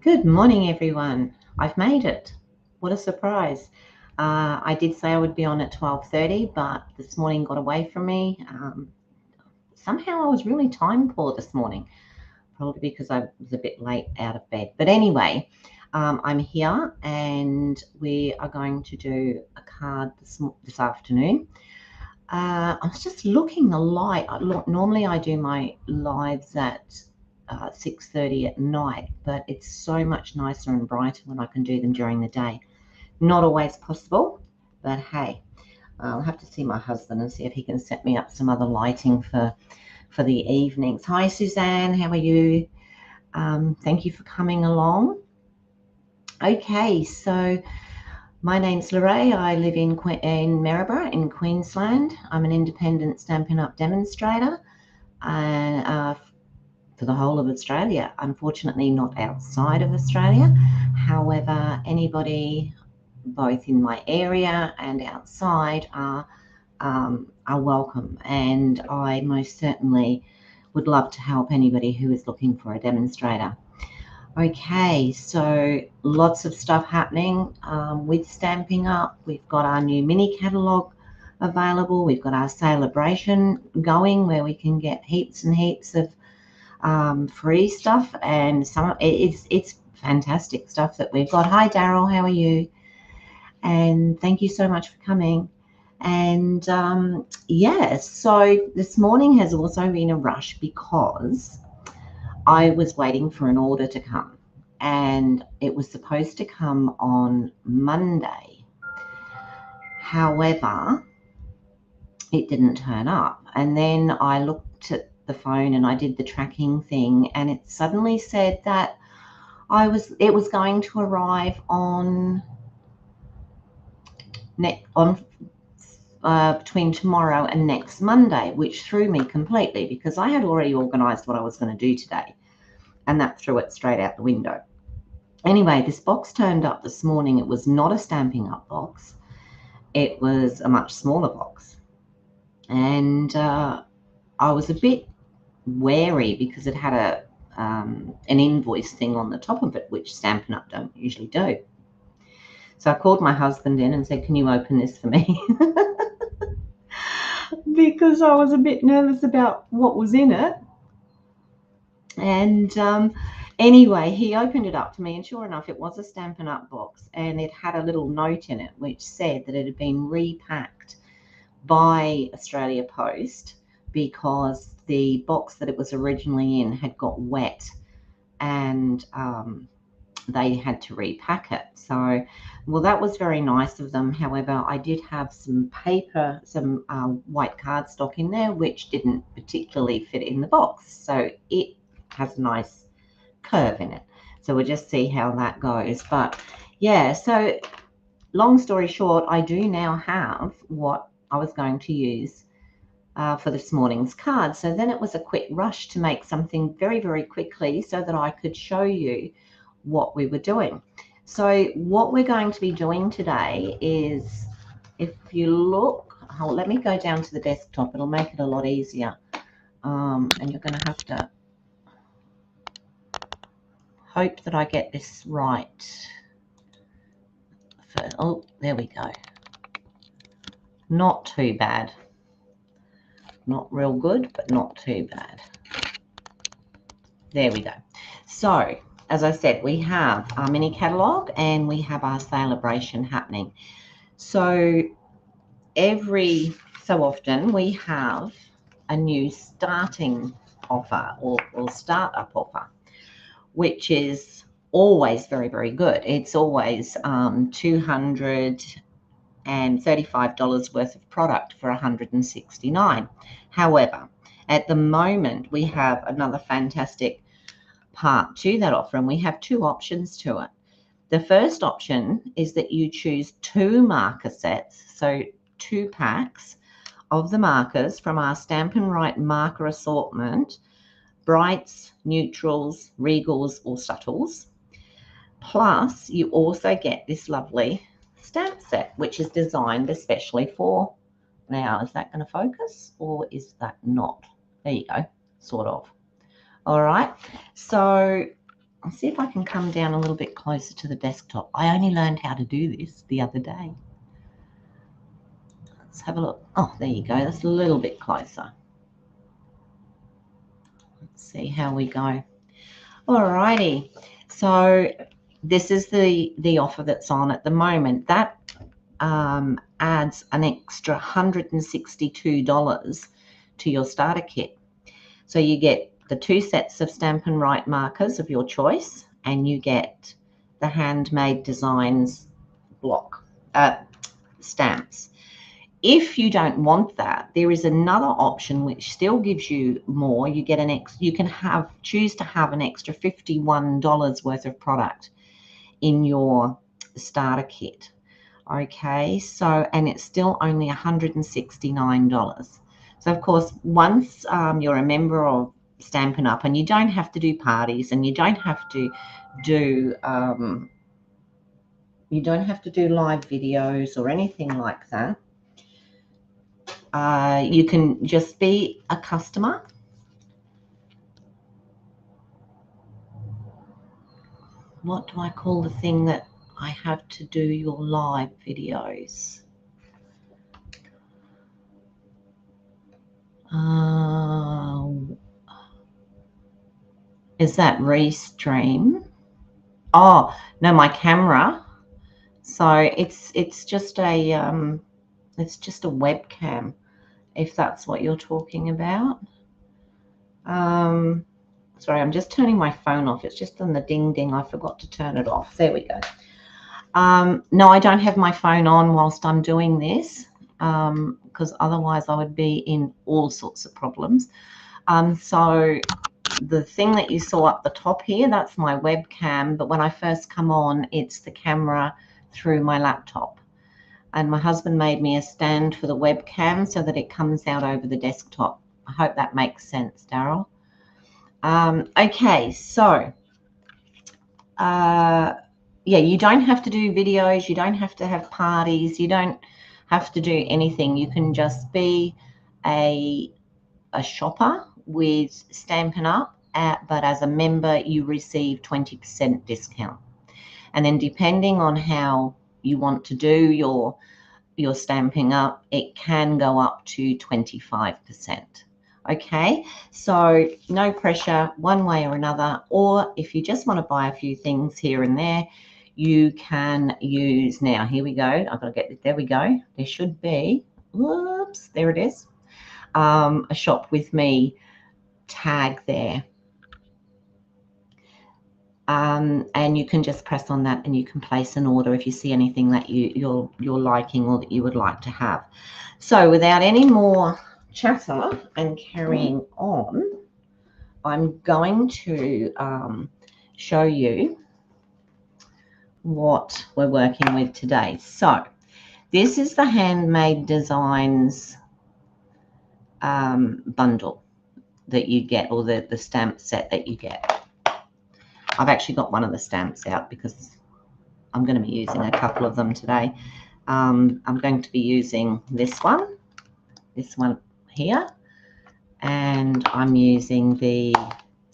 Good morning, everyone. I've made it. What a surprise. I did say I would be on at 12:30, but this morning got away from me. Somehow I was really time poor this morning, probably because I was a bit late out of bed. But anyway, I'm here and we are going to do a card this afternoon. I was just looking the light. Normally I do my lives at 6:30 at night, but it's so much nicer and brighter when I can do them during the day. Not always possible, but hey, I'll have to see my husband and see if he can set me up some other lighting for the evenings. Hi, Suzanne. How are you? Thank you for coming along. Okay, so my name's Lorraine. I live in Maryborough in Queensland. I'm an independent Stampin' Up! Demonstrator and for the whole of Australia. Unfortunately, not outside of Australia. However, anybody both in my area and outside are welcome, and I most certainly would love to help anybody who is looking for a demonstrator. Okay, so lots of stuff happening with Stamping Up. We've got our new mini catalogue available. We've got our celebration going where we can get heaps and heaps of free stuff, and it's fantastic stuff that we've got. Hi, Daryl, how are you? And thank you so much for coming. And so this morning has also been a rush because I was waiting for an order to come, and it was supposed to come on Monday. However, it didn't turn up. And then I looked at the phone and I did the tracking thing, and it suddenly said that it was going to arrive on between tomorrow and next Monday, which threw me completely because I had already organised what I was going to do today, and that threw it straight out the window. Anyway, this box turned up this morning. It was not a Stamping Up box. It was a much smaller box. And I was a bit wary because it had an invoice thing on the top of it, which Stampin' Up! Don't usually do. So I called my husband in and said, "Can you open this for me?" Because I was a bit nervous about what was in it. And anyway, he opened it up for me, and sure enough, it was a Stampin' Up! Box, and it had a little note in it which said that it had been repacked by Australia Post because the box that it was originally in had got wet, and they had to repack it. So, well, that was very nice of them. However, I did have some white cardstock in there, which didn't particularly fit in the box. So it has a nice curve in it. So we'll just see how that goes. But yeah, so long story short, I do now have what I was going to use for this morning's card. So then it was a quick rush to make something very, very quickly so that I could show you what we were doing. So what we're going to be doing today is, if you look, let me go down to the desktop. It'll make it a lot easier. And you're going to have to hope that I get this right. Oh, there we go. Not too bad. Not real good, but not too bad. There we go. So, as I said, we have our mini catalogue and we have our celebration happening. So every so often we have a new starting offer or startup offer, which is always very, very good. It's always $235 worth of product for $169. However, at the moment we have another fantastic part to that offer, and we have two options to it. The first option is that you choose 2 marker sets, so 2 packs of the markers from our Stampin' Right marker assortment, brights, neutrals, regals or subtles. Plus you also get this lovely stamp set, which is designed especially for, now is that going to focus or is that not? There you go, sort of. All right, so I'll see if I can come down a little bit closer to the desktop. I only learned how to do this the other day. Let's have a look. Oh, there you go. That's a little bit closer. Let's see how we go. Alrighty. So this is the offer that's on at the moment. That adds an extra $162 to your starter kit. So you get the 2 sets of Stampin' Right markers of your choice, and you get the handmade designs block stamps. If you don't want that, there is another option which still gives you more. You get you can choose to have an extra $51 worth of product in your starter kit. Okay, so, and it's still only $169. So of course, once you're a member of Stampin' Up, and you don't have to do parties, and you don't have to do live videos or anything like that. You can just be a customer. What do I call the thing that I have to do your live videos? Is that Restream? Oh no, my camera. So it's just a webcam, if that's what you're talking about. Sorry, I'm just turning my phone off. It's just on the ding ding. I forgot to turn it off. There we go. No, I don't have my phone on whilst I'm doing this, because otherwise I would be in all sorts of problems. So the thing that you saw up the top here, that's my webcam, but when I first come on, it's the camera through my laptop. And my husband made me a stand for the webcam so that it comes out over the desktop. I hope that makes sense, Daryl. Okay, so yeah, you don't have to do videos, you don't have to have parties, you don't have to do anything. You can just be a shopper with Stampin' Up, but as a member you receive 20% discount. And then depending on how you want to do your Stampin' Up, it can go up to 25%. Okay, so no pressure one way or another, or if you just want to buy a few things here and there, you can use, now here we go, I've got to get it, there we go, there should be, whoops, there it is, a shop with me tag there. And you can just press on that and you can place an order if you see anything that you're liking or that you would like to have. So without any more chatter and carrying on, I'm going to show you what we're working with today. So this is the Handmade Designs bundle that you get, or the stamp set that you get. I've actually got one of the stamps out because I'm going to be using a couple of them today. I'm going to be using this one here, and I'm using the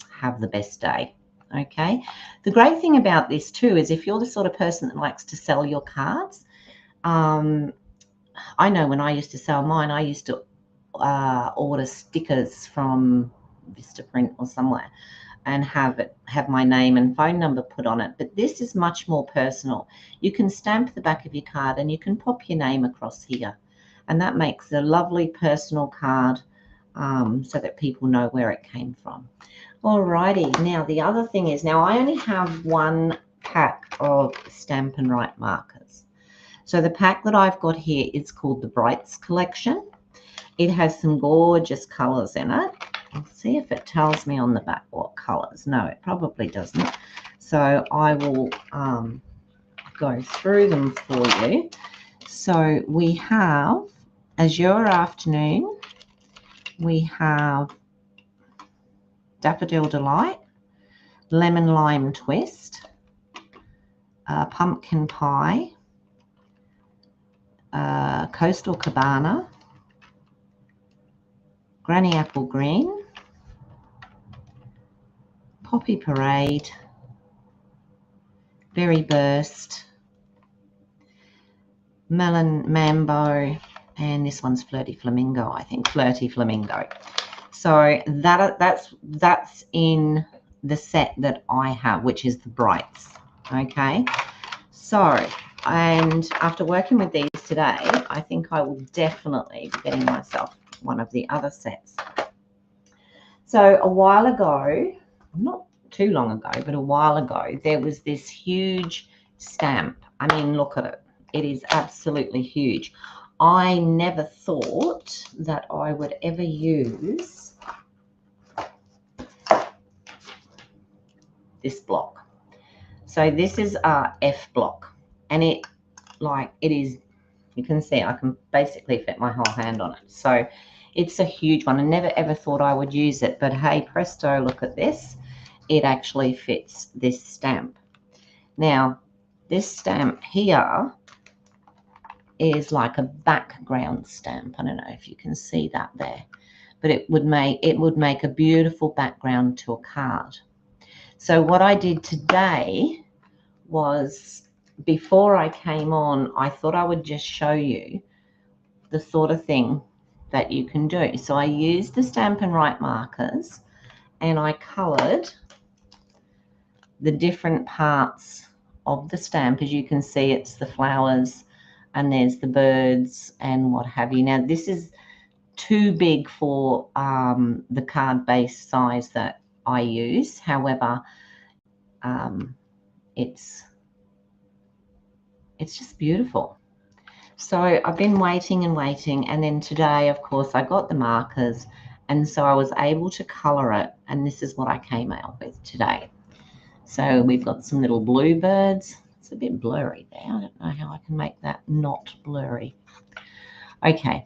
Have the Best Day. Okay, the great thing about this too is if you're the sort of person that likes to sell your cards, I know when I used to sell mine, I used to order stickers from Vistaprint or somewhere and have my name and phone number put on it. But this is much more personal. You can stamp the back of your card and you can pop your name across here, and that makes a lovely personal card, so that people know where it came from. Alrighty, now the other thing is, now I only have one pack of Stampin' Right markers. So the pack that I've got here is called the Brights Collection. It has some gorgeous colors in it. Let's see if it tells me on the back what colors. No, it probably doesn't. So I will go through them for you. So we have Azure Afternoon, we have Daffodil Delight, Lemon Lime Twist, Pumpkin Pie, Coastal Cabana, Granny Apple Green, Poppy Parade, Berry Burst, Melon Mambo, and this one's Flirty Flamingo, I think, Flirty Flamingo. So that's in the set that I have, which is the Brights. Okay, so, and after working with these today, I think I will definitely be getting myself one of the other sets. So a while ago, not too long ago, but a while ago, there was this huge stamp. I mean, look at it. It is absolutely huge. I never thought that I would ever use this block. So this is a F block, and it is, you can see I can basically fit my whole hand on it. So it's a huge one. I never ever thought I would use it, but hey presto, look at this. It actually fits this stamp. Now this stamp here is like a background stamp. I don't know if you can see that there, but it would make a beautiful background to a card. So what I did today was, before I came on, I thought I would just show you the sort of thing that you can do. So I used the Stampin' Write markers and I coloured the different parts of the stamp. As you can see, it's the flowers and there's the birds and what have you. Now this is too big for the card base size that I use. However, it's just beautiful. So I've been waiting and waiting, and then today, of course, I got the markers, and so I was able to colour it, and this is what I came out with today. So we've got some little bluebirds. It's a bit blurry there. I don't know how I can make that not blurry. Okay,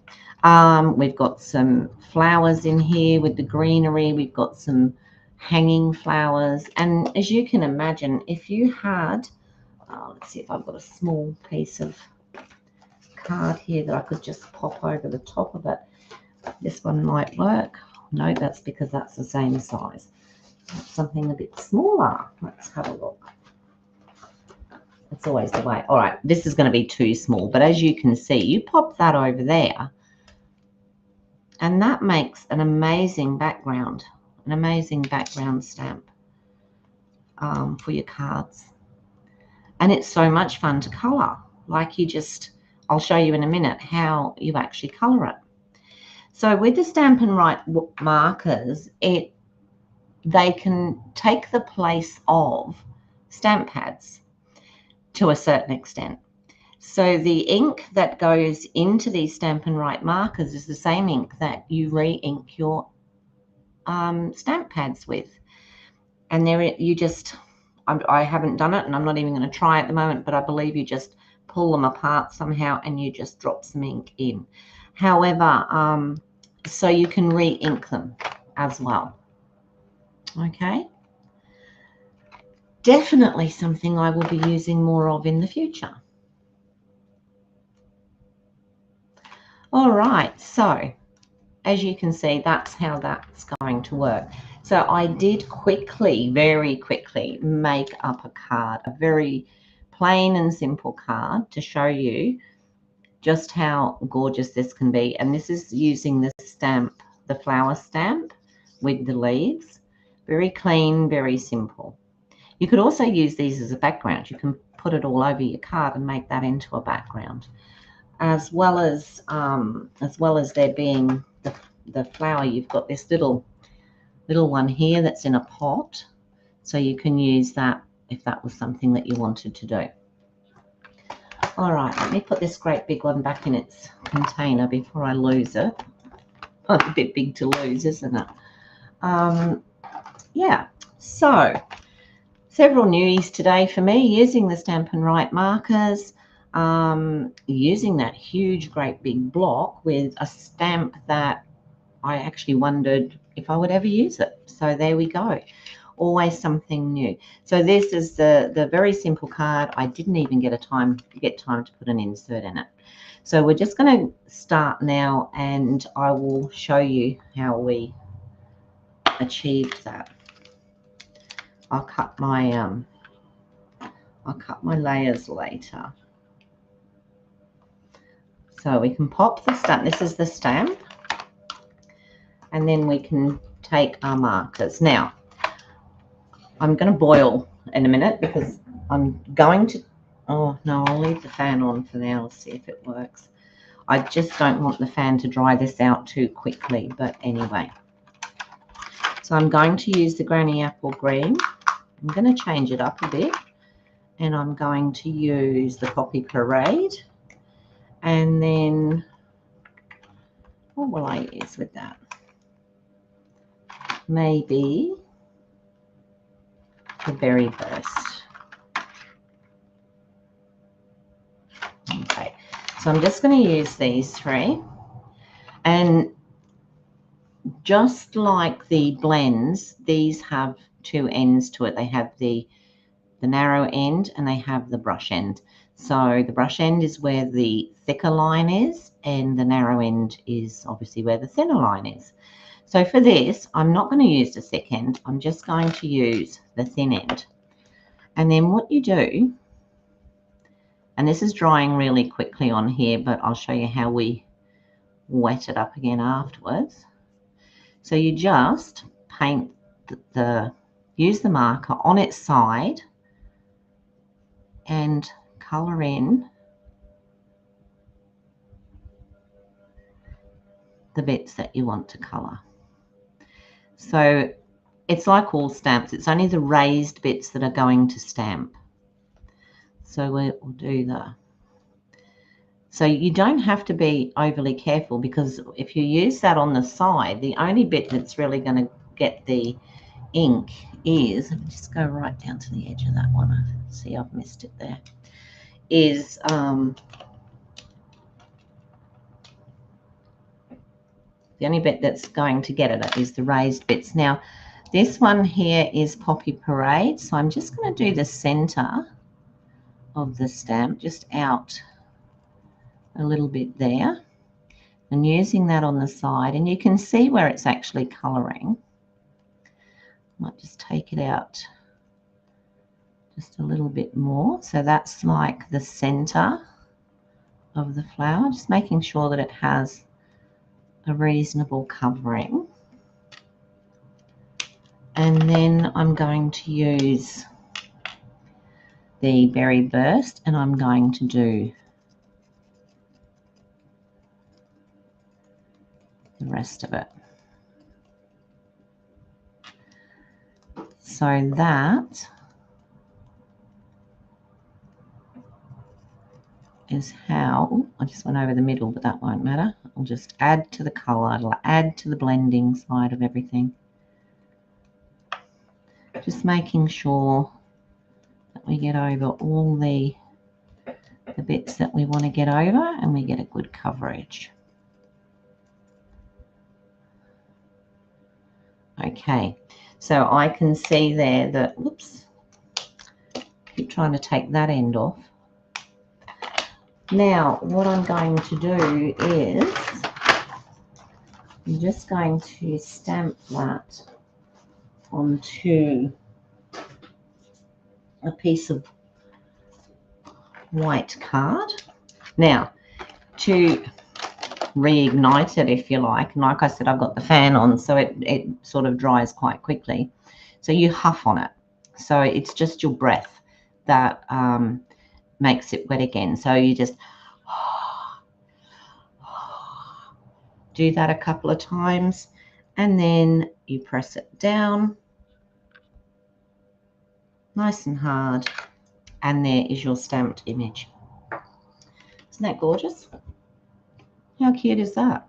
we've got some flowers in here with the greenery. We've got some hanging flowers, and as you can imagine, if you had, let's see if I've got a small piece of card here that I could just pop over the top of it. This one might work. No, that's because that's the same size. Something a bit smaller. Let's have a look. That's always the way. All right, this is going to be too small, but as you can see, you pop that over there and that makes an amazing background stamp for your cards. And it's so much fun to color. Like I'll show you in a minute how you actually color it. So with the Stampin' Write markers, they can take the place of stamp pads to a certain extent. So the ink that goes into these Stampin' Write markers is the same ink that you re-ink your stamp pads with. And I haven't done it, and I'm not even going to try at the moment, but I believe you just pull them apart somehow and you just drop some ink in. However, so you can re-ink them as well. Okay. Definitely something I will be using more of in the future. All right, so as you can see, that's how that's going to work. So I did very quickly make up a card, a very plain and simple card to show you just how gorgeous this can be. And this is using the stamp, the flower stamp with the leaves. Very clean, very simple. You could also use these as a background. You can put it all over your card and make that into a background. As well as there being the flower, you've got this little one here that's in a pot, so you can use that if that was something that you wanted to do. All right, let me put this great big one back in its container before I lose it. Oh, it's a bit big to lose, isn't it? Yeah, so several newies today for me, using the Stampin' Write markers, using that huge great big block with a stamp that I actually wondered if I would ever use it. So there we go. Always something new. So this is the very simple card. I didn't even get time to put an insert in it. So we're just going to start now, and I will show you how we achieved that. I'll cut my I'll cut my layers later. So we can pop the stamp. This is the stamp. And then we can take our markers. Now, I'm going to boil in a minute because I'm going to, oh no, I'll leave the fan on for now. Let's see if it works. I just don't want the fan to dry this out too quickly, but anyway. So I'm going to use the Granny Apple Green. I'm going to change it up a bit, and I'm going to use the Poppy Parade. And then, what will I use with that? Maybe the Berry Burst. Okay, so I'm just going to use these three. And just like the blends, these have two ends to it. They have the narrow end and they have the brush end. So the brush end is where the thicker line is, and the narrow end is obviously where the thinner line is. So for this, I'm not going to use the thick end. I'm just going to use the thin end. And then what you do, and this is drying really quickly on here, but I'll show you how we wet it up again afterwards. So you just paint use the marker on its side and colour in the bits that you want to colour. So it's like all stamps. It's only the raised bits that are going to stamp. So we'll do the... So you don't have to be overly careful, because if you use that on the side, the only bit that's really going to get the ink is, let me just go right down to the edge of that one. I see I've missed it there. Is the only bit that's going to get it is the raised bits. Now, this one here is Poppy Parade, so I'm just going to do the center of the stamp, just out a little bit there, and using that on the side, and you can see where it's actually coloring. Might just take it out just a little bit more. So that's like the center of the flower, just making sure that it has a reasonable covering. And then I'm going to use the Berry Burst, and I'm going to do the rest of it. So that is how, I just went over the middle, but that won't matter. I'll just add to the colour, it'll add to the blending side of everything. Just making sure that we get over all the bits that we want to get over, and we get a good coverage. Okay, so I can see there that, whoops, keep trying to take that end off. Now, what I'm going to do is, I'm just going to stamp that onto a piece of white card. Now, to reignite it, if you like, and like I said, I've got the fan on, so it sort of dries quite quickly. So you huff on it. So it's just your breath that makes it wet again. So you just do that a couple of times, and then you press it down nice and hard, and there is your stamped image. Isn't that gorgeous? How cute is that?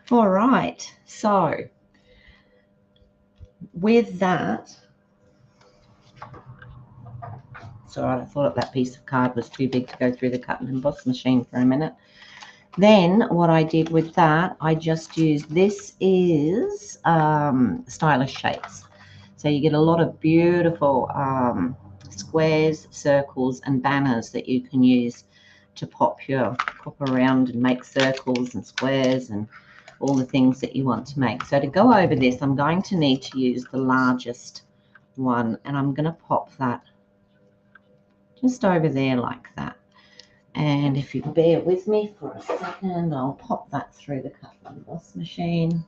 All right, so with that, sorry, I thought that piece of card was too big to go through the cut and emboss machine for a minute. Then what I did with that, I just used, this is Stylish Shapes. So you get a lot of beautiful squares, circles, and banners that you can use to pop around and make circles and squares and all the things that you want to make. So to go over this, I'm going to need to use the largest one, and I'm going to pop that just over there like that. And if you bear with me for a second, I'll pop that through the cut and emboss machine,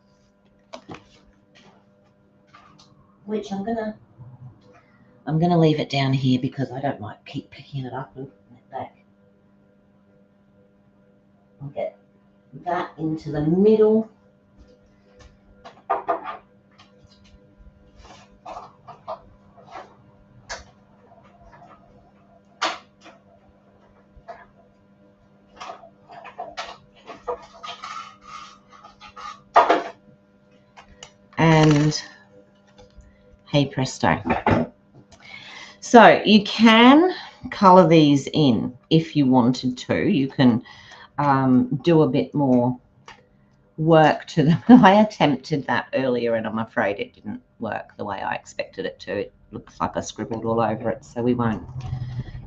which I'm gonna leave it down here because I don't like keep picking it up and putting it back. I'll get that into the middle. And hey presto. So you can color these in if you wanted to. You can do a bit more work to them. I attempted that earlier and I'm afraid it didn't work the way I expected it to. It looks like I scribbled all over it, so we won't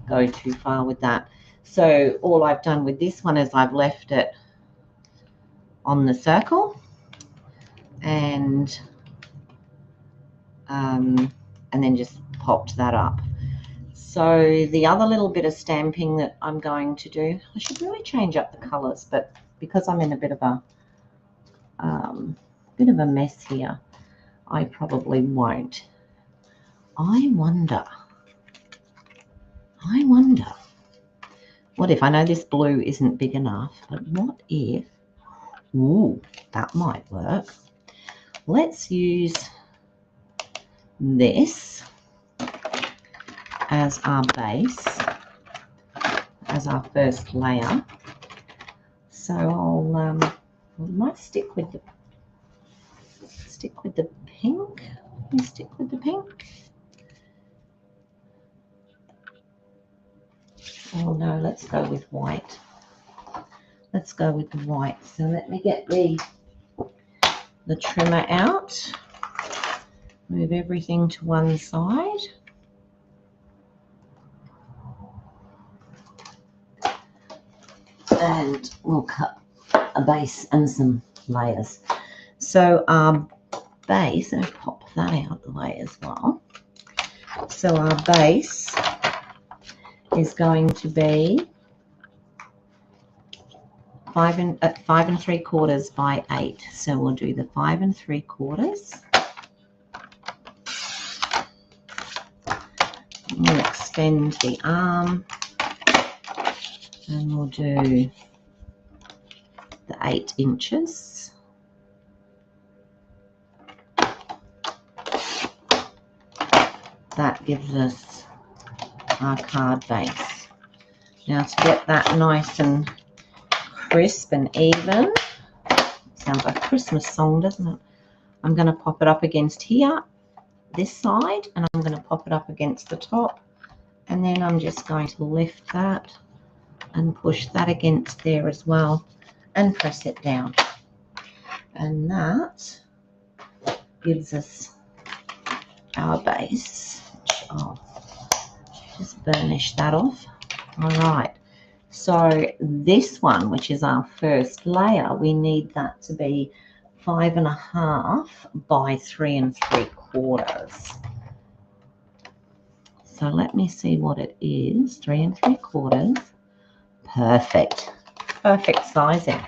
go too far with that. So all I've done with this one is I've left it on the circle and then just popped that up. So the other little bit of stamping that I'm going to do, I should really change up the colors, but because I'm in a bit of a mess here, I probably won't. I wonder, what if, I know this blue isn't big enough, but what if, ooh, that might work. Let's use this as our base, as our first layer. So I'll might stick with the pink. Let me stick with the pink. Oh no, let's go with white. Let's go with the white. So let me get the trimmer out. Move everything to one side. And we'll cut a base and some layers. So our base, and pop that out the way as well. So our base is going to be 5 3/4 by 8. So we'll do the 5 3/4. We'll extend the arm and we'll do the 8 inches. That gives us our card base. Now to get that nice and crisp and even, sounds like a Christmas song, doesn't it? I'm going to pop it up against here, this side, and I'm going to pop it up against the top, and then I'm just going to lift that and push that against there as well and press it down, and that gives us our base. I'll just burnish that off. All right, so this one, which is our first layer, we need that to be 5 1/2 by 3 3/4. So let me see what it is. 3 3/4. Perfect. Perfect sizing.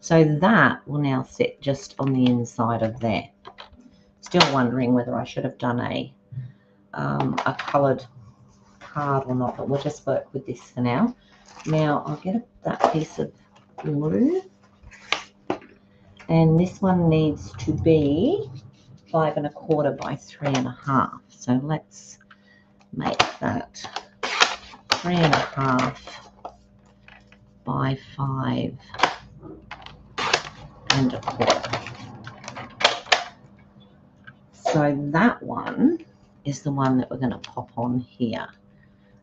So that will now sit just on the inside of there. Still wondering whether I should have done a coloured card or not, but we'll just work with this for now. Now I'll get that piece of glue, and this one needs to be 5 1/4 by 3 1/2. So let's make that 3 1/2 by 5 1/4. So that one is the one that we're going to pop on here.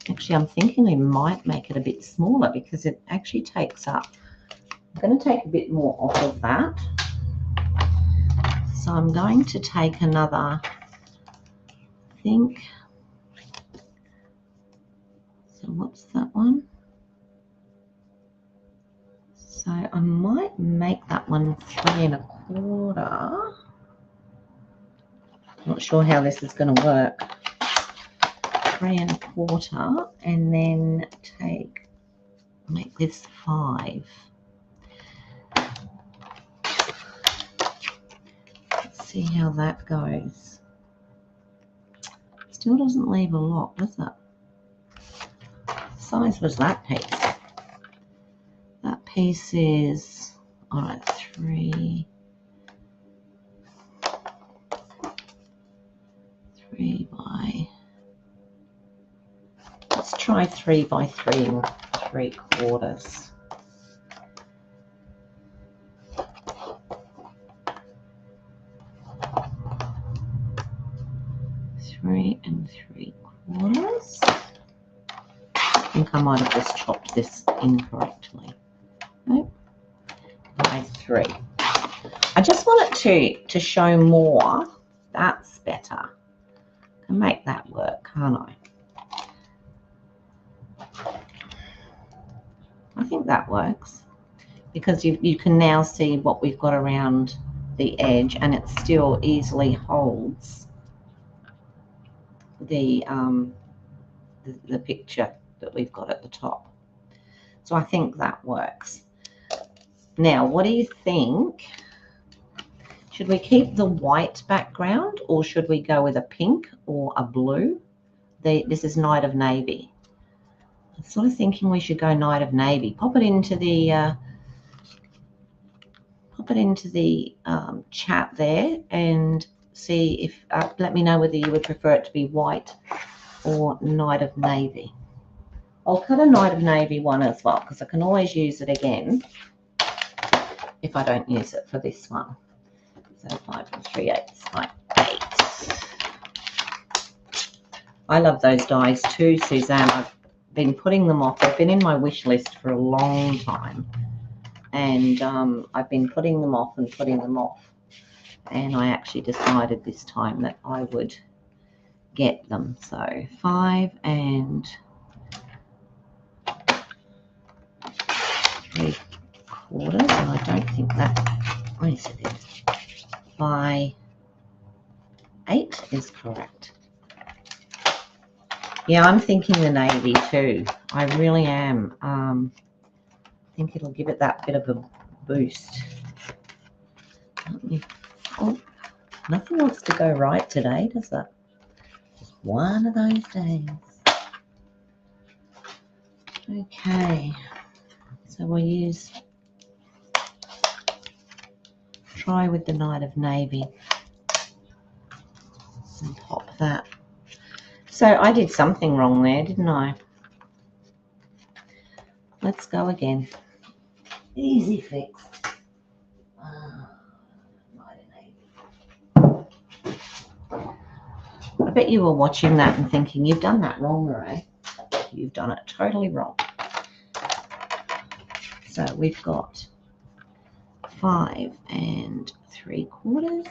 Actually, I'm thinking we might make it a bit smaller because it actually takes up, I'm going to take a bit more off of that. So I'm going to take another, I think, so what's that one? So I might make that one 3 1/4. Not sure how this is going to work. 3 1/4 and then make this 5. Let's see how that goes. Still doesn't leave a lot, does it? What size was that piece? That piece is, all right, 3 by, let's try 3 by 3 3/4. Three and 3/4. I think I might have just chopped this incorrectly. Nope. By 3. I just want it to show more. That's better. I can make that work, can't I? I think that works because you can now see what we've got around the edge, and it still easily holds the picture that we've got at the top. So I think that works. Now, what do you think? Should we keep the white background, or should we go with a pink or a blue? This is Night of Navy. I'm sort of thinking we should go Night of Navy. Pop it into the chat there and see if let me know whether you would prefer it to be white or Night of Navy. I'll cut a Night of Navy one as well because I can always use it again if I don't use it for this one. So 5 3/8 by 8. I love those dies too, Suzanne. I've been putting them off. They've been in my wish list for a long time, and I've been putting them off and putting them off, and I actually decided this time that I would get them. So 5 and 3/4, and I don't think that, where is it? By 8 is correct. Yeah, I'm thinking the navy too. I really am. I think it'll give it that bit of a boost. Oh, nothing wants to go right today, does it? Just one of those days. Okay, so we'll try with the Night of Navy and pop that. So I did something wrong there, didn't I? Let's go again. Easy fix. Night of Navy. I bet you were watching that and thinking, you've done that wrong, Marie. You've done it totally wrong. So we've got 5 3/4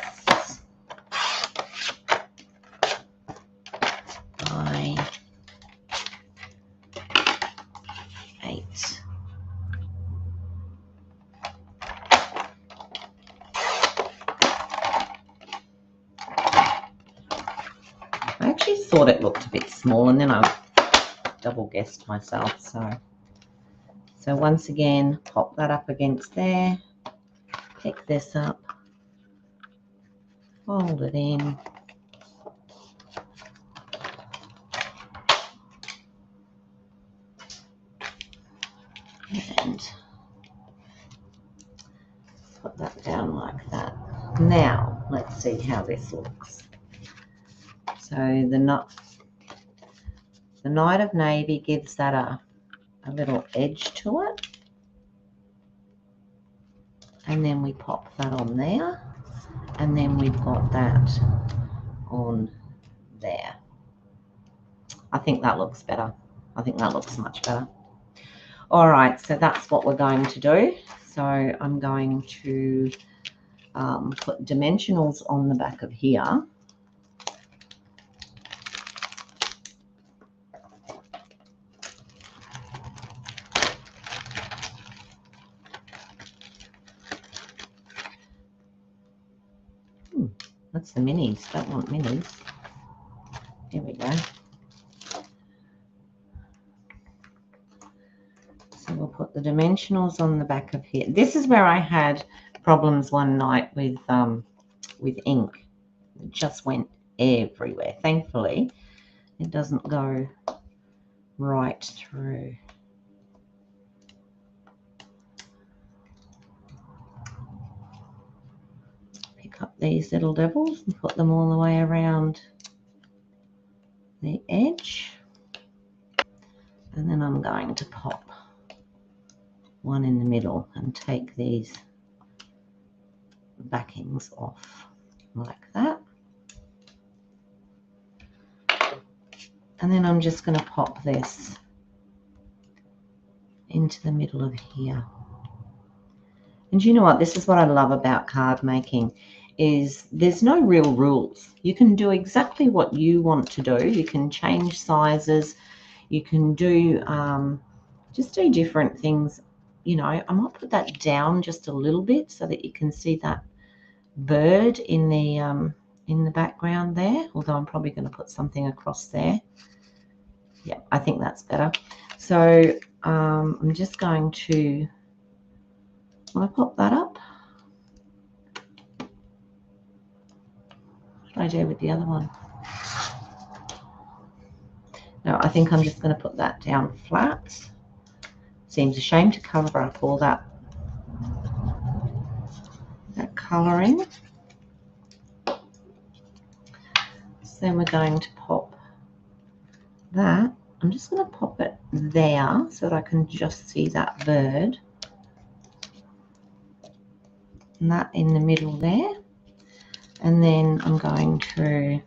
by 8. I actually thought it looked a bit small, and then I double guessed myself. So once again, pop that up against there, pick this up, fold it in, and put that down like that. Now, let's see how this looks. So the Night of Navy gives that a little edge to it. And then we pop that on there. And then we've got that on there. I think that looks better. I think that looks much better. All right, so that's what we're going to do. So I'm going to put dimensionals on the back of here. That's the minis. Don't want minis. Here we go. put the dimensionals on the back of here. This is where I had problems one night with ink. It just went everywhere. Thankfully, it doesn't go right through. Pick up these little devils and put them all the way around the edge. And then I'm going to pop one in the middle and take these backings off like that. And then I'm just going to pop this into the middle of here. And you know what? This is what I love about card making, is there's no real rules. You can do exactly what you want to do. You can change sizes. You can do just do different things. You know, I might put that down just a little bit so that you can see that bird in the background there. Although I'm probably going to put something across there. Yeah, I think that's better. So I'm just going to, will I pop that up? What did I do with the other one? No, I think I'm just going to put that down flat. Seems a shame to cover up all that colouring. So then we're going to pop that. I'm just going to pop it there so that I can just see that bird. And that in the middle there. And then I'm going to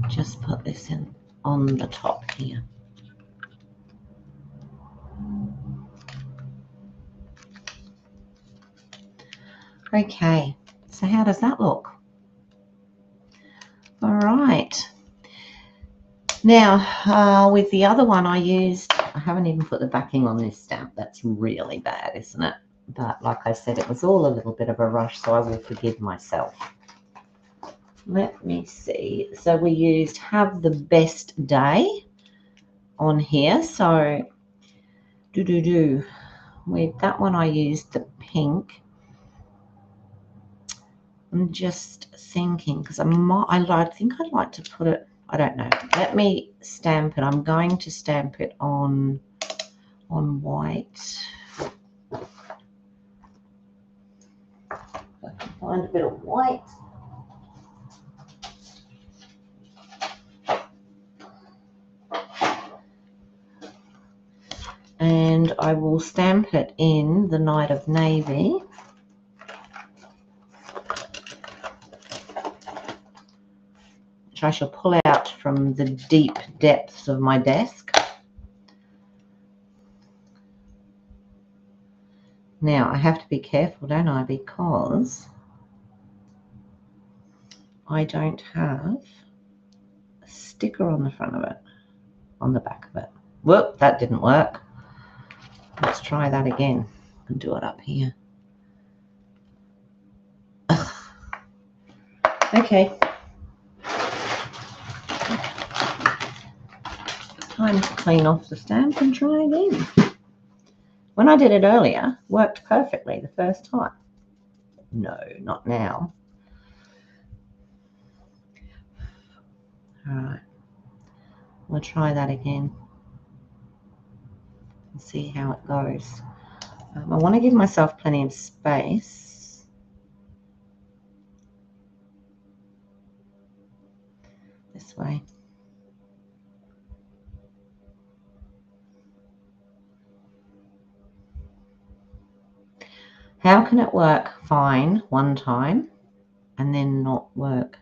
just put this in on the top here. Okay, so how does that look? All right. Now, with the other one I haven't even put the backing on this stamp. That's really bad, isn't it? But like I said, it was all a little bit of a rush, so I will forgive myself. Let me see. So we used Have the Best Day on here. So, with that one I used the pink. I'm just thinking, because I think I'd like to put it, I don't know. Let me stamp it. I'm going to stamp it on white. If I can find a bit of white. And I will stamp it in the Night of Navy. Which I shall pull out from the deep depths of my desk. Now, I have to be careful, don't I? Because I don't have a sticker on the front of it, on the back of it. Whoop, that didn't work. Let's try that again and do it up here. Okay. Time to clean off the stamp and try again. When I did it earlier, worked perfectly the first time. No, not now. All right. We'll try that again and see how it goes. I want to give myself plenty of space. This way. How can it work fine one time and then not work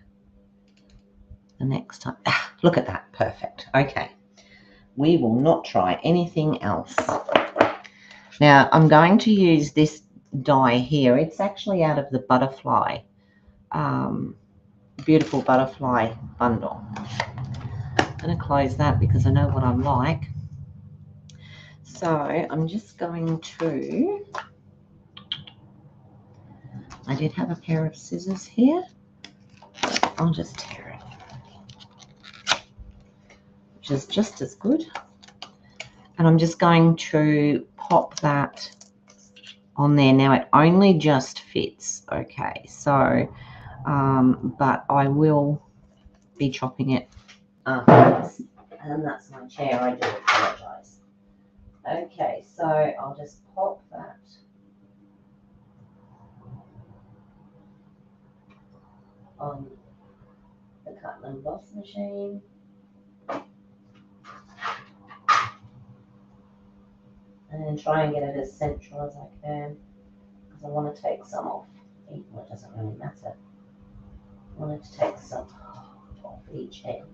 the next time? Ah, look at that. Perfect. Okay. We will not try anything else. Now, I'm going to use this die here. It's actually out of the butterfly, beautiful butterfly bundle. I'm going to close that because I know what I'm like. So I'm just going to, I did have a pair of scissors here. I'll just tear it, which is just as good. And I'm just going to pop that on there. Now it only just fits, okay, so but I will be chopping it afterwards. And that's my chair, I do apologize. Okay, so I'll just pop that on the cut and emboss machine. And then try and get it as central as I can, because I want to take some off. Well, it doesn't really matter. I wanted to take some off each end.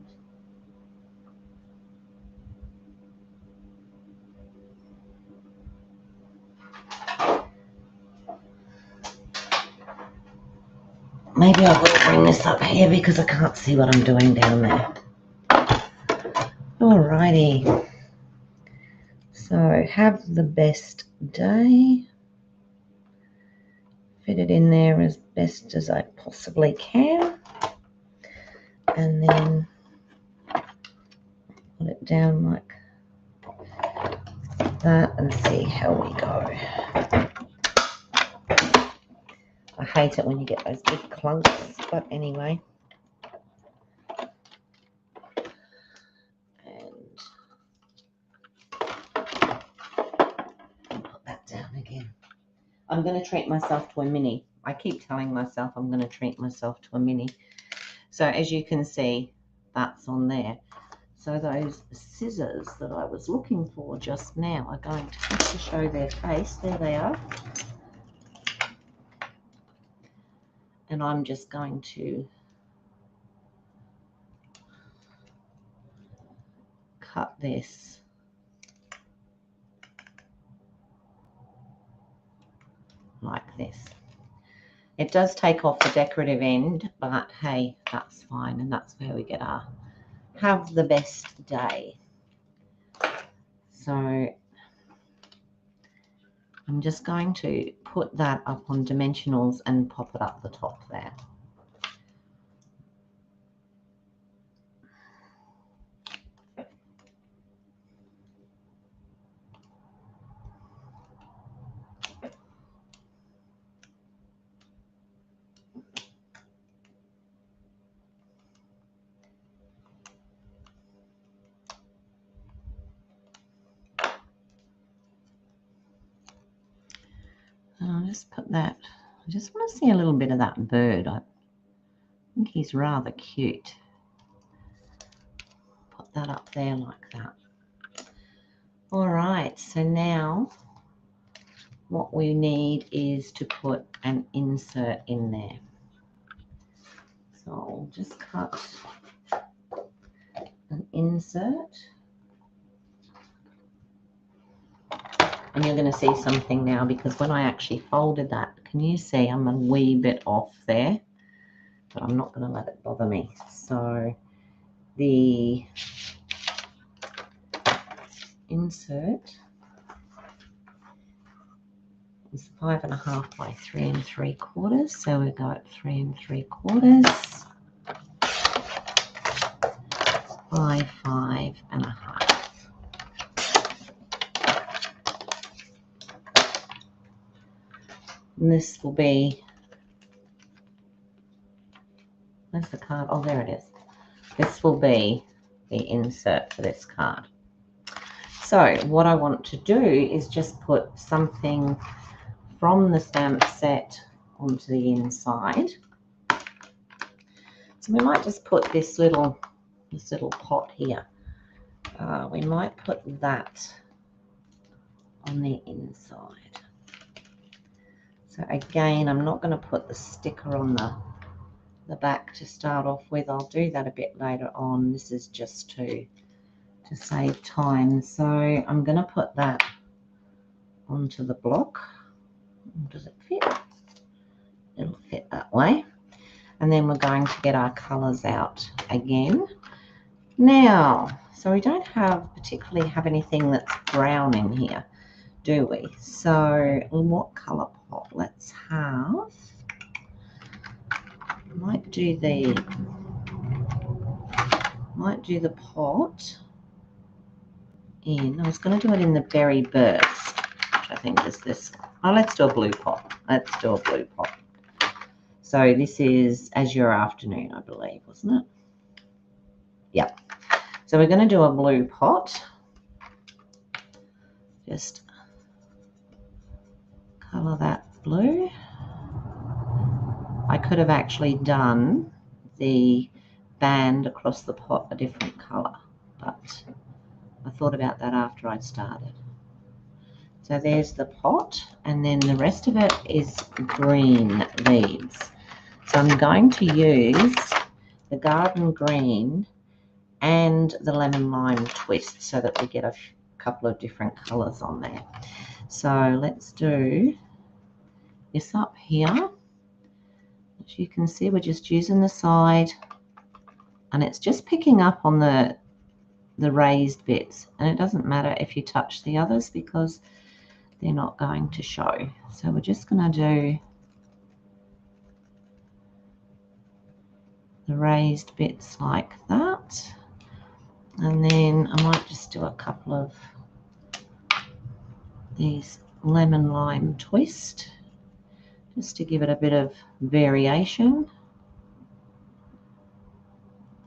Maybe I will bring this up here because I can't see what I'm doing down there. Alrighty. So have the best day. Fit it in there as best as I possibly can. And then put it down like that and see how we go. I hate it when you get those big clunks, but anyway. And put that down again. I'm going to treat myself to a mini. I keep telling myself I'm going to treat myself to a mini. So as you can see, that's on there. So those scissors that I was looking for just now are going to have to show their face. There they are. And I'm just going to cut this like this. It does take off the decorative end, but hey, that's fine. And that's where we get our have the best day. So I'm just going to put that up on dimensionals and pop it up the top there. And I'll just put that, I just want to see a little bit of that bird. I think he's rather cute. Put that up there like that. All right, so now what we need is to put an insert in there. So I'll just cut an insert. And you're going to see something now, because when I actually folded that, can you see I'm a wee bit off there? But I'm not going to let it bother me. So the insert is 5.5 by 3 3/4. So we got 3 3/4 by 5.5. And this will be, where's the card? Oh, there it is. This will be the insert for this card. So what I want to do is just put something from the stamp set onto the inside. So we might just put this little pot here. We might put that on the inside. So again, I'm not going to put the sticker on the back to start off with. I'll do that a bit later on. This is just to save time. So I'm going to put that onto the block. Does it fit? It'll fit that way. And then we're going to get our colours out again. Now, so we don't particularly have anything that's brown in here, do we? So what colour pot? Let's have, I might do the Might do the pot in. I was going to do it in the berry burst, which I think is this one. Oh, let's do a blue pot. Let's do a blue pot. So this is Azure Afternoon, I believe, wasn't it? Yep. So we're going to do a blue pot. Just colour that blue. I could have actually done the band across the pot a different colour, but I thought about that after I'd started. So there's the pot, and then the rest of it is green leaves. So I'm going to use the garden green and the lemon lime twist so that we get a couple of different colours on there. So let's do this up here. As you can see, we're just using the side, and it's just picking up on the raised bits, and it doesn't matter if you touch the others because they're not going to show. So we're just going to do the raised bits like that, and then I might just do a couple of these lemon lime twist just to give it a bit of variation.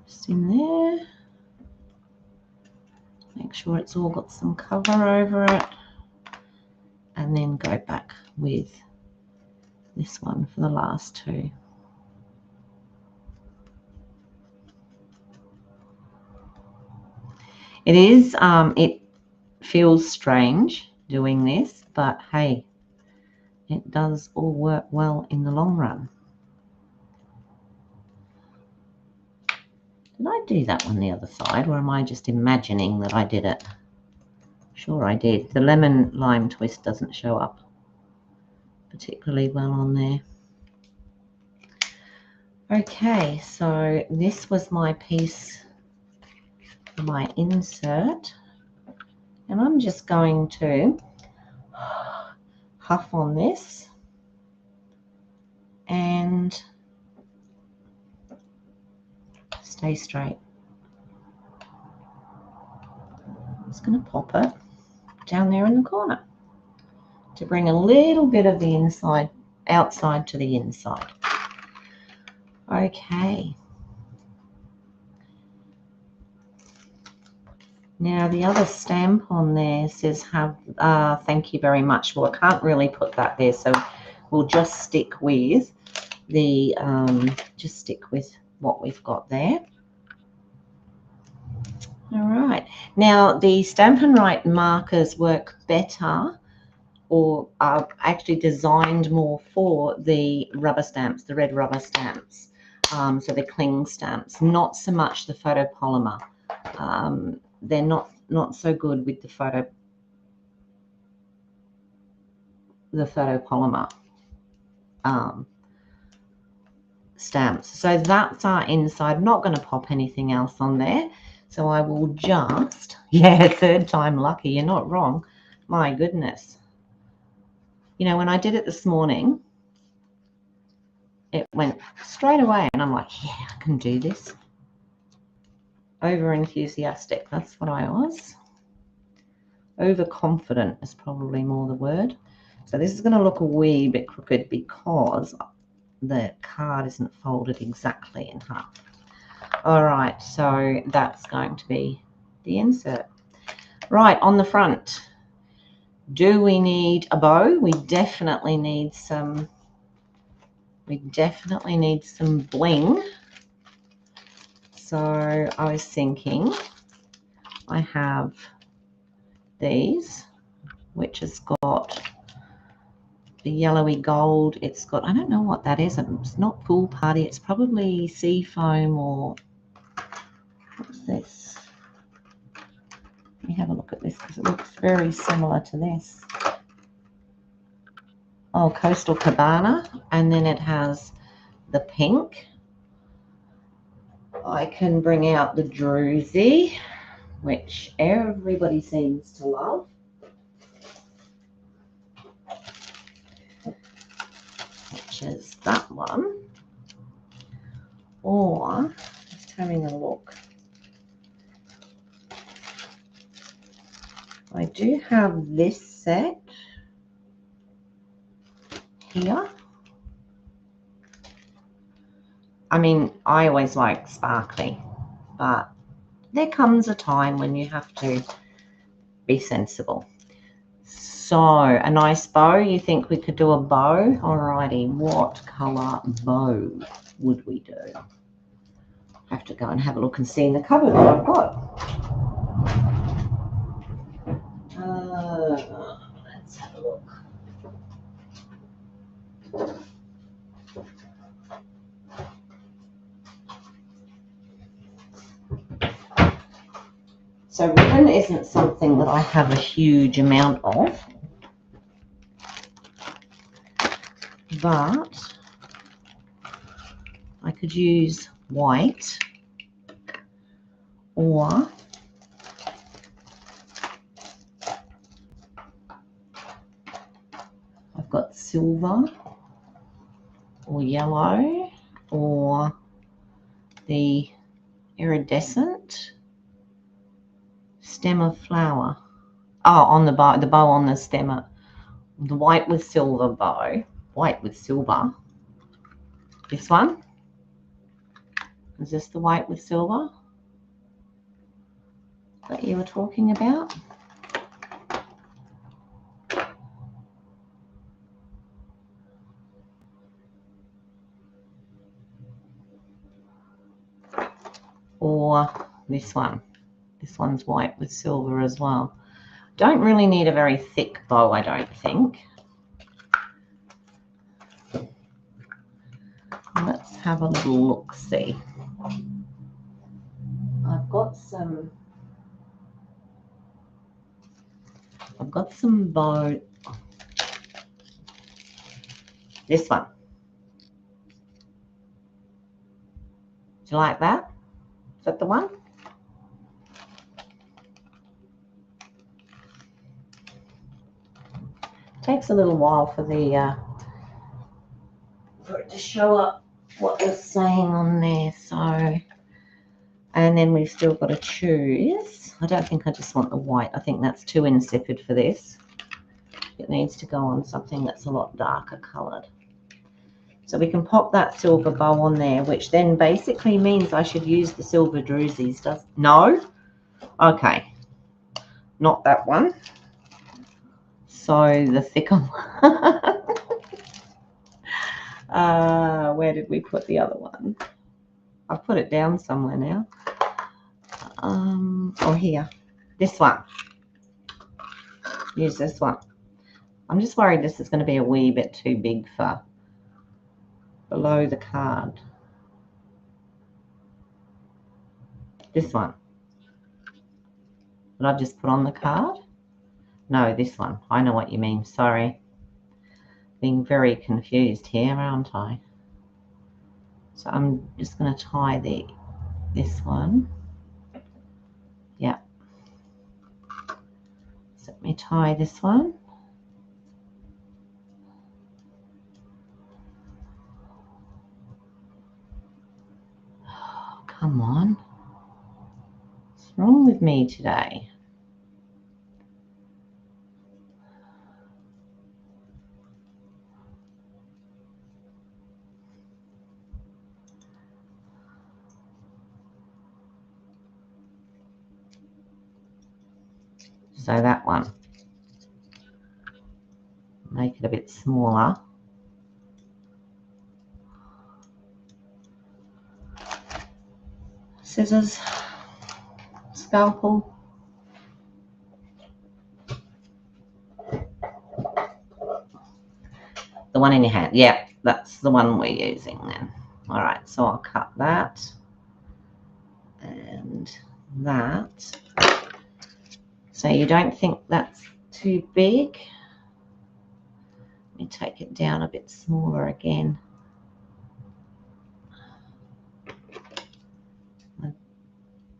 Just in there. Make sure it's all got some cover over it, and then go back with this one for the last two. It is, it feels strange doing this, but hey, it does all work well in the long run. Did I do that one the other side, or am I just imagining that I did it? Sure I did. The lemon lime twist doesn't show up particularly well on there. Okay, so this was my piece for my insert, and I'm just going to huff on this and stay straight. I'm just going to pop it down there in the corner to bring a little bit of the inside, outside to the inside. Okay. Now the other stamp on there says have thank you very much. Well, I can't really put that there, so we'll just stick with the what we've got there. All right. Now the Stampin' Right markers work better, or are actually designed more for the rubber stamps, the red rubber stamps. So the cling stamps, not so much the photopolymer. They're not so good with the photopolymer stamps. So that's our inside. I'm not going to pop anything else on there. So I will just, yeah, third time lucky. You're not wrong. My goodness. You know, when I did it this morning, it went straight away, and I'm like, yeah, I can do this. Over enthusiastic. That's what I was. Overconfident is probably more the word. So this is going to look a wee bit crooked because the card isn't folded exactly in half. All right, so that's going to be the insert. Right, on the front, do we need a bow? We definitely need some bling. So I was thinking I have these, which has got the yellowy gold. It's got, I don't know what that is. It's not Pool Party. It's probably sea foam, or what's this? Let me have a look at this because it looks very similar to this. Oh, Coastal Cabana. And then it has the pink. I can bring out the Druzy, which everybody seems to love. Which is that one. Or, just having a look. do have this set here. I mean, I always like sparkly, but there comes a time when you have to be sensible. So, a nice bow. You think we could do a bow? Alrighty, what colour bow would we do? I have to go and have a look and see in the cupboard what I've got. Let's have a look. So ribbon isn't something that I have a huge amount of, but I could use white, or I've got silver or yellow or the iridescent stem of flower. Oh, on the bow on the stem, the white with silver bow, white with silver. This one, is this the white with silver that you were talking about? Or this one. This one's white with silver as well. Don't really need a very thick bow, I don't think. Let's have a little look-see. I've got some bow. This one. Do you like that? Is that the one? Takes a little while for it to show up what we're saying on there. So, and then we've still got to choose. I don't think I just want the white. I think that's too insipid for this. It needs to go on something that's a lot darker coloured. So we can pop that silver bow on there, which then basically means I should use the silver drusies. No? Okay. Not that one. So the thicker one. Where did we put the other one? I've put it down somewhere now. Oh, here. This one. Use this one. I'm just worried this is going to be a wee bit too big for below the card. This one. Did I just put on the card? No, this one. I know what you mean. Sorry. Being very confused here, aren't I? So I'm just going to tie this one. Yeah. So let me tie this one. Oh, come on. What's wrong with me today? So that one. Make it a bit smaller. Scissors, scalpel. The one in your hand. Yeah, that's the one we're using then. All right, so I'll cut that and that. So you don't think that's too big? Let me take it down a bit smaller again.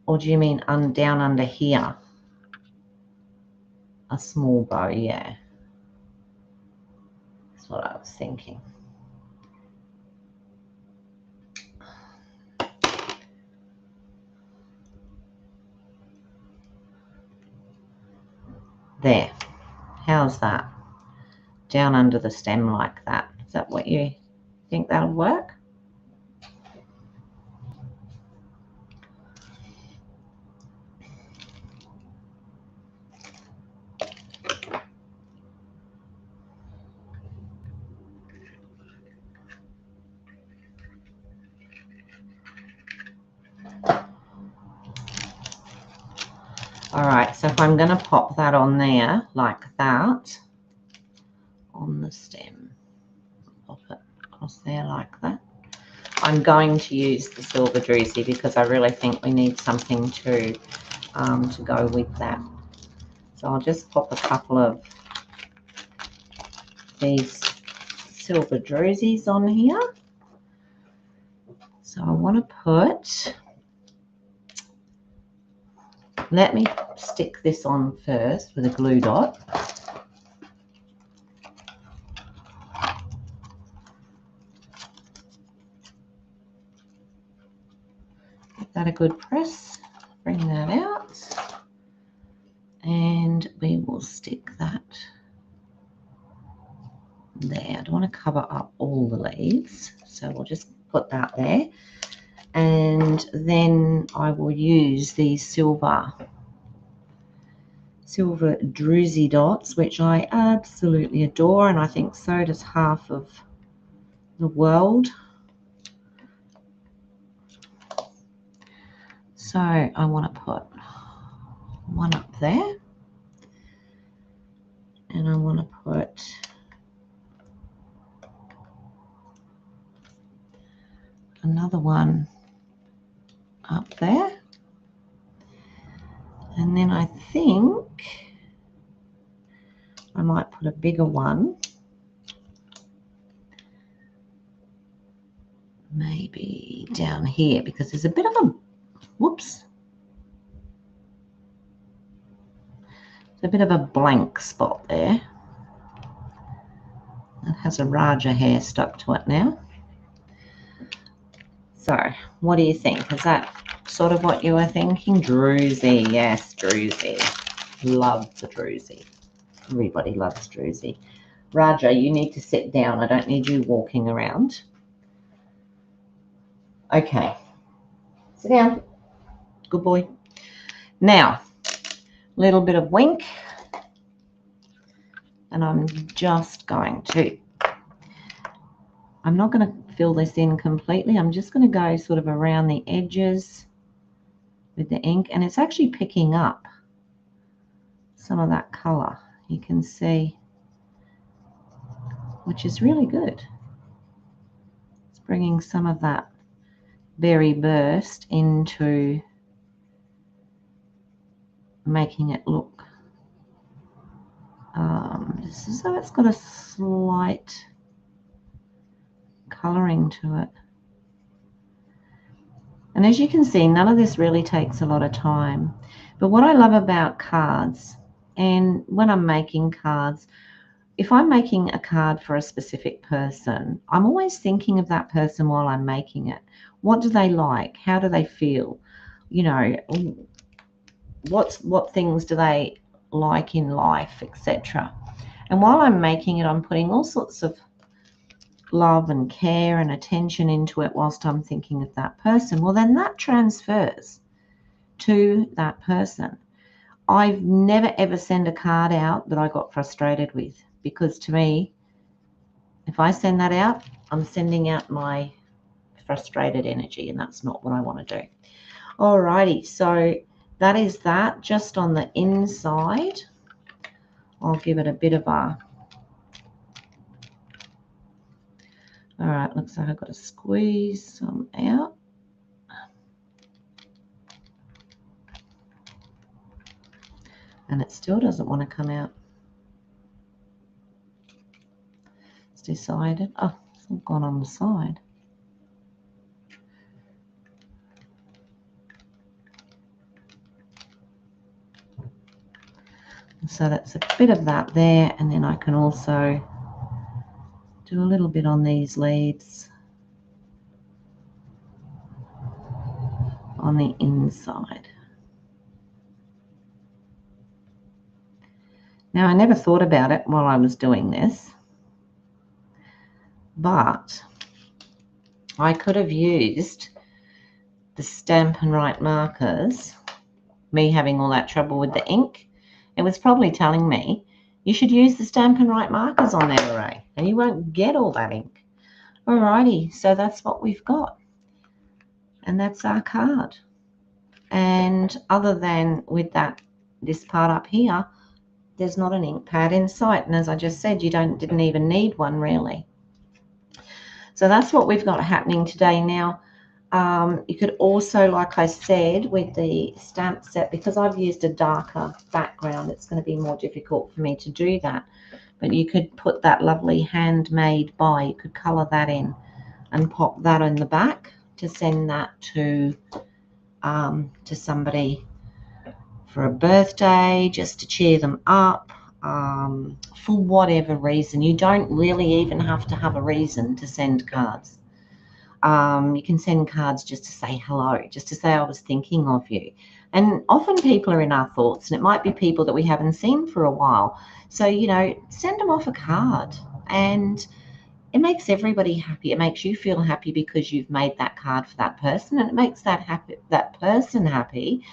Or do you mean down under here? A small bow, yeah. That's what I was thinking. There. How's that? Down under the stem like that. Is that what you think that'll work? All right, so if I'm going to pop that on there like that, on the stem, pop it across there like that. I'm going to use the silver druzy because I really think we need something to go with that. So I'll just pop a couple of these silver druzies on here. So I want to put, let me stick this on first with a glue dot. Give that a good press, bring that out, and we will stick that there. I don't want to cover up all the leaves, so we'll just put that there. And then I will use these silver druzy dots, which I absolutely adore, and I think so does half of the world. So I want to put one up there, and I want to put another one up there, and then I think I might put a bigger one maybe down here, because there's a bit of a, whoops, there's a bit of a blank spot there. It has a Raja hair stuck to it now. So what do you think? Is that sort of what you were thinking? Druzy, yes, druzy. Love the druzy. Everybody loves druzy. Raja, you need to sit down. I don't need you walking around. Okay. Sit down. Good boy. Now, a little bit of wink. And I'm just going to, I'm not going to fill this in completely. I'm just going to go sort of around the edges with the ink. And it's actually picking up some of that color. You can see, which is really good. It's bringing some of that berry burst into making it look so it's got a slight coloring to it. And as you can see, none of this really takes a lot of time. But what I love about cards, and when I'm making cards, if I'm making a card for a specific person, I'm always thinking of that person while I'm making it. What do they like? How do they feel? You know, what things do they like in life, etc. And while I'm making it, I'm putting all sorts of love and care and attention into it whilst I'm thinking of that person. Well, then that transfers to that person. I've never ever sent a card out that I got frustrated with, because to me, if I send that out, I'm sending out my frustrated energy, and that's not what I want to do. Alrighty, so that is that. Just on the inside, I'll give it a bit of a, all right, looks like I've got to squeeze some out. And it still doesn't want to come out. It's decided. Oh, it's gone on the side. So that's a bit of that there, and then I can also do a little bit on these leaves on the inside. Now, I never thought about it while I was doing this, but I could have used the Stampin' Right markers. Me having all that trouble with the ink, it was probably telling me you should use the Stampin' Right markers on there, Ray, and you won't get all that ink. Alrighty, so that's what we've got, and that's our card. And other than with this part up here, there's not an ink pad in sight, and as I just said, you didn't even need one really. So that's what we've got happening today. Now, you could also, like I said, with the stamp set, because I've used a darker background, it's going to be more difficult for me to do that. But you could put that lovely handmade by, you could colour that in and pop that on the back to send that to somebody for a birthday, just to cheer them up, for whatever reason. You don't really even have to have a reason to send cards. You can send cards just to say hello, just to say I was thinking of you. And often people are in our thoughts, and it might be people that we haven't seen for a while. So, send them off a card, and it makes everybody happy. It makes you feel happy because you've made that card for that person, and it makes that person happy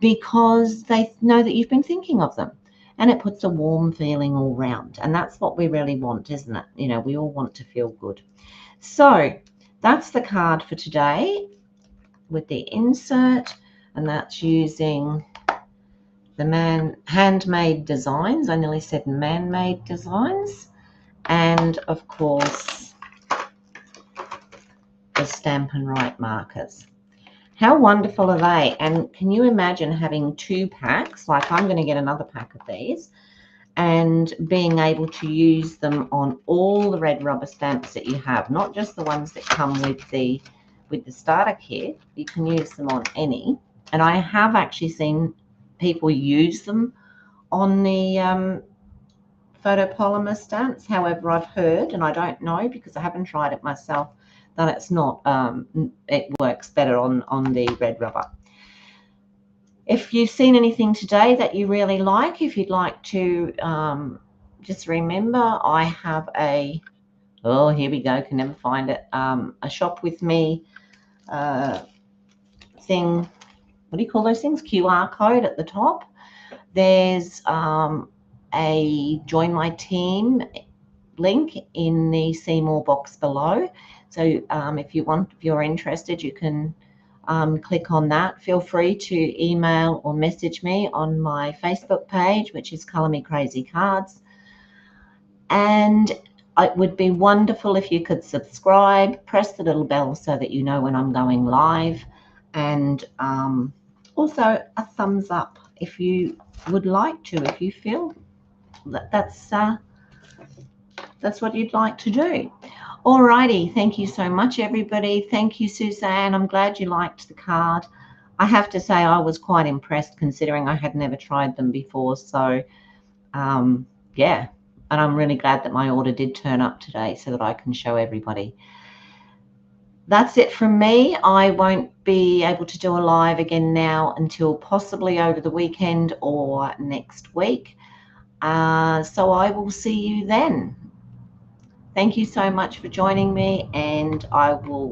because they know that you've been thinking of them. And it puts a warm feeling all round. And that's what we really want, isn't it? We all want to feel good. So that's the card for today with the insert, and that's using the handmade designs. I nearly said man-made designs. And of course, the Stampin' Right markers. How wonderful are they? And can you imagine having 2 packs? Like, I'm going to get another pack of these, and being able to use them on all the red rubber stamps that you have, not just the ones that come with the starter kit. You can use them on any. And I have actually seen people use them on the photopolymer stamps. However, I've heard, and I don't know because I haven't tried it myself, that it's not, it works better on the red rubber. If you've seen anything today that you really like, if you'd like to, just remember, I have here we go, can never find it, a shop with me thing. What do you call those things? QR code at the top. There's a join my team link in the See More box below. So if you're interested, you can click on that. Feel free to email or message me on my Facebook page, which is Colour Me Crazy Cards. And it would be wonderful if you could subscribe, press the little bell so that you know when I'm going live, and also a thumbs up if you would like to, if you feel that that's what you'd like to do. Alrighty, thank you so much, everybody. Thank you, Suzanne. I'm glad you liked the card. I have to say I was quite impressed considering I had never tried them before. So, yeah, and I'm really glad that my order did turn up today so that I can show everybody. That's it from me. I won't be able to do a live again now until possibly over the weekend or next week. So I will see you then. Thank you so much for joining me, and I will